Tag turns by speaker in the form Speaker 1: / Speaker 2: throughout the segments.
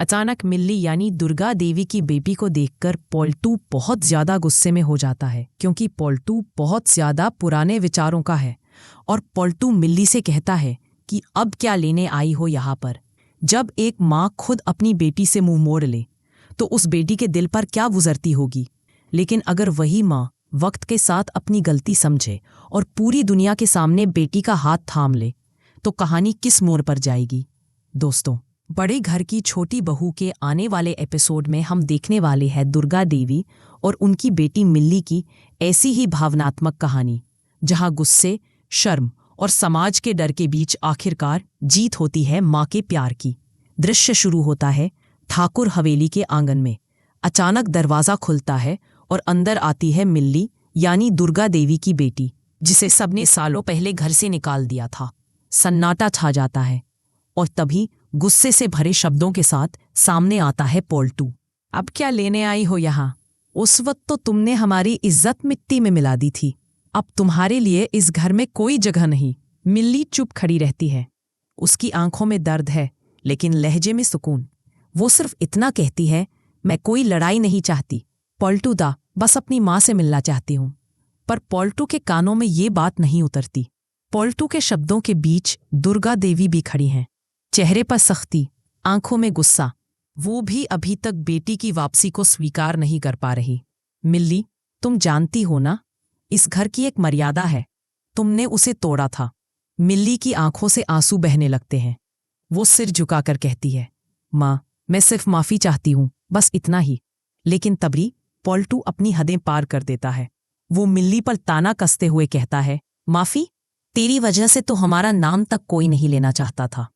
Speaker 1: अचानक मिल्ली यानी दुर्गा देवी की बेटी को देखकर पॉल्टू बहुत ज्यादा गुस्से में हो जाता है, क्योंकि पॉल्टू बहुत ज्यादा पुराने विचारों का है। और पॉल्टू मिल्ली से कहता है कि अब क्या लेने आई हो यहाँ पर। जब एक माँ खुद अपनी बेटी से मुंह मोड़ ले तो उस बेटी के दिल पर क्या गुजरती होगी। लेकिन अगर वही माँ वक्त के साथ अपनी गलती समझे और पूरी दुनिया के सामने बेटी का हाथ थाम ले तो कहानी किस मोड़ पर जाएगी। दोस्तों, बड़े घर की छोटी बहू के आने वाले एपिसोड में हम देखने वाले हैं दुर्गा देवी और उनकी बेटी मिल्ली की ऐसी ही भावनात्मक कहानी, जहां गुस्से, शर्म और समाज के डर के बीच आखिरकार जीत होती है माँ के प्यार की। दृश्य शुरू होता है ठाकुर हवेली के आंगन में। अचानक दरवाजा खुलता है और अंदर आती है मिल्ली यानी दुर्गा देवी की बेटी, जिसे सबने सालों पहले घर से निकाल दिया था। सन्नाटा छा जाता है और तभी गुस्से से भरे शब्दों के साथ सामने आता है पॉल्टू। अब क्या लेने आई हो यहाँ? उस वक्त तो तुमने हमारी इज्जत मिट्टी में मिला दी थी। अब तुम्हारे लिए इस घर में कोई जगह नहीं। मिल्ली चुप खड़ी रहती है। उसकी आंखों में दर्द है लेकिन लहजे में सुकून। वो सिर्फ इतना कहती है, मैं कोई लड़ाई नहीं चाहती पॉल्टू दा, बस अपनी माँ से मिलना चाहती हूँ। पर पॉल्टू के कानों में ये बात नहीं उतरती। पॉल्टू के शब्दों के बीच दुर्गा देवी भी खड़ी हैं, चेहरे पर सख्ती, आंखों में गुस्सा। वो भी अभी तक बेटी की वापसी को स्वीकार नहीं कर पा रही। मिल्ली, तुम जानती हो ना, इस घर की एक मर्यादा है, तुमने उसे तोड़ा था। मिल्ली की आंखों से आंसू बहने लगते हैं। वो सिर झुकाकर कहती है, माँ, मैं सिर्फ माफी चाहती हूँ, बस इतना ही। लेकिन तभी पॉल्टू अपनी हदें पार कर देता है। वो मिल्ली पर ताना कसते हुए कहता है, माफी? तेरी वजह से तो हमारा नाम तक कोई नहीं लेना चाहता था।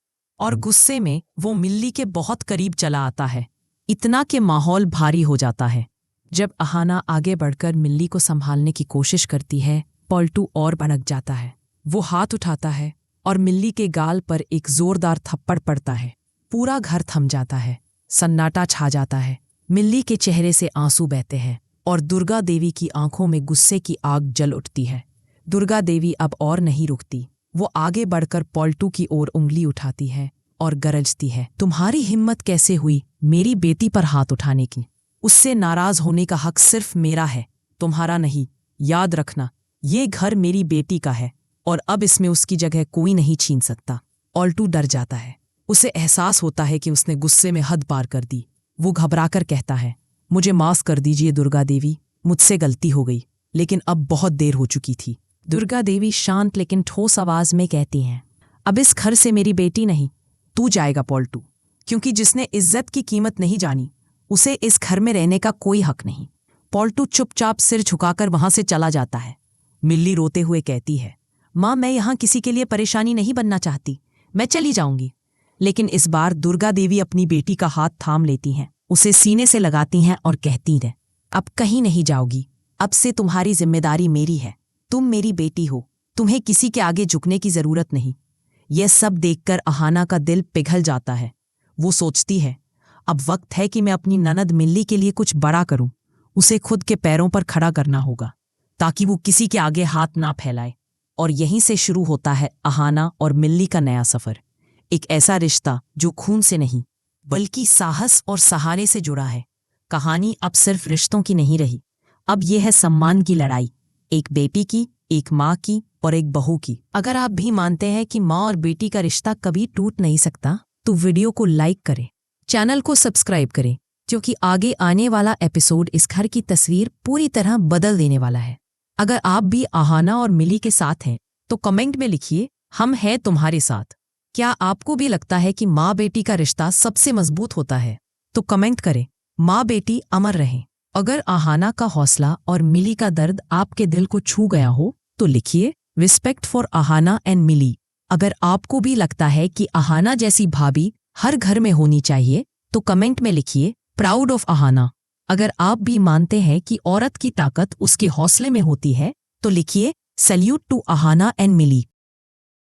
Speaker 1: और गुस्से में वो मिल्ली के बहुत करीब चला आता है, इतना कि माहौल भारी हो जाता है। जब अहाना आगे बढ़कर मिल्ली को संभालने की कोशिश करती है, पॉल्टू और भड़क जाता है। वो हाथ उठाता है और मिल्ली के गाल पर एक जोरदार थप्पड़ पड़ता है। पूरा घर थम जाता है, सन्नाटा छा जाता है। मिल्ली के चेहरे से आंसू बहते हैं और दुर्गा देवी की आंखों में गुस्से की आग जल उठती है। दुर्गा देवी अब और नहीं रुकती। वो आगे बढ़कर पॉल्टू की ओर उंगली उठाती है और गरजती है, तुम्हारी हिम्मत कैसे हुई मेरी बेटी पर हाथ उठाने की? उससे नाराज होने का हक सिर्फ मेरा है, तुम्हारा नहीं। याद रखना, ये घर मेरी बेटी का है और अब इसमें उसकी जगह कोई नहीं छीन सकता। पॉल्टू डर जाता है। उसे एहसास होता है कि उसने गुस्से में हद पार कर दी। वो घबराकर कहता है, मुझे माफ कर दीजिए दुर्गा देवी, मुझसे गलती हो गई, लेकिन अब बहुत देर हो चुकी थी। दुर्गा देवी शांत लेकिन ठोस आवाज में कहती हैं, अब इस घर से मेरी बेटी नहीं, तू जाएगा पॉल्टू, क्योंकि जिसने इज्जत की कीमत नहीं जानी उसे इस घर में रहने का कोई हक नहीं। पॉल्टू चुपचाप सिर झुकाकर वहां से चला जाता है। मिल्ली रोते हुए कहती है, माँ, मैं यहाँ किसी के लिए परेशानी नहीं बनना चाहती, मैं चली जाऊंगी। लेकिन इस बार दुर्गा देवी अपनी बेटी का हाथ थाम लेती हैं, उसे सीने से लगाती हैं और कहती हैं, अब कहीं नहीं जाओगी, अब से तुम्हारी जिम्मेदारी मेरी है। तुम मेरी बेटी हो, तुम्हें किसी के आगे झुकने की जरूरत नहीं। यह सब देखकर अहाना का दिल पिघल जाता है। वो सोचती है, अब वक्त है कि मैं अपनी ननद मिल्ली के लिए कुछ बड़ा करूं। उसे खुद के पैरों पर खड़ा करना होगा ताकि वो किसी के आगे हाथ ना फैलाए। और यहीं से शुरू होता है अहाना और मिल्ली का नया सफर। एक ऐसा रिश्ता जो खून से नहीं बल्कि साहस और सहारे से जुड़ा है। कहानी अब सिर्फ रिश्तों की नहीं रही, अब यह है सम्मान की लड़ाई, एक बेटी की, एक माँ की और एक बहू की। अगर आप भी मानते हैं कि माँ और बेटी का रिश्ता कभी टूट नहीं सकता तो वीडियो को लाइक करें, चैनल को सब्सक्राइब करें, क्योंकि आगे आने वाला एपिसोड इस घर की तस्वीर पूरी तरह बदल देने वाला है। अगर आप भी अहाना और मिल्ली के साथ हैं तो कमेंट में लिखिए, हम हैं तुम्हारे साथ। क्या आपको भी लगता है कि माँ बेटी का रिश्ता सबसे मजबूत होता है? तो कमेंट करें, माँ बेटी अमर रहें। अगर अहाना का हौसला और मिल्ली का दर्द आपके दिल को छू गया हो तो लिखिए, रिस्पेक्ट फॉर अहाना एंड मिल्ली। अगर आपको भी लगता है कि अहाना जैसी भाभी हर घर में होनी चाहिए तो कमेंट में लिखिए, प्राउड ऑफ अहाना। अगर आप भी मानते हैं कि औरत की ताकत उसके हौसले में होती है तो लिखिए, सैल्यूट टू अहाना एंड मिल्ली।